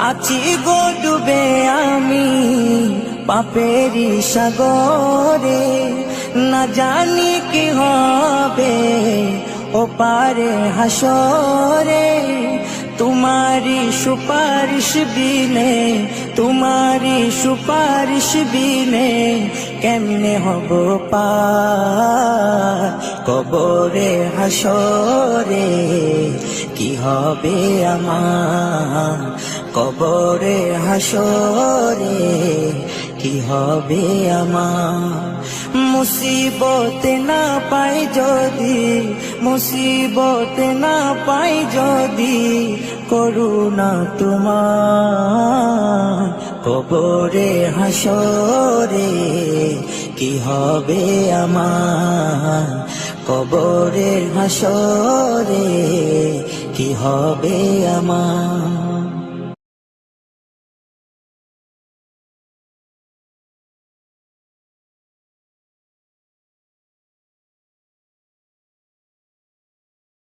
আছি গো ডুবে আমি পাপেরি সাগরে, না জানি কি হবে ও পারে হাসরে। তোমারি সুপারিশ বিনে, তোমারি সুপারিশ বিনে কেমনে হব পার কবরে হাসরে। কি হবে আমার কবরে হাসরে, কি হবে আমার। মুসিবতে না পাই যদি, মুসিবতে না পাই যদি করুণা তোমার কবরে হাসরে। কি হবে আমার কবরে হাসরে, কি হবে আমার।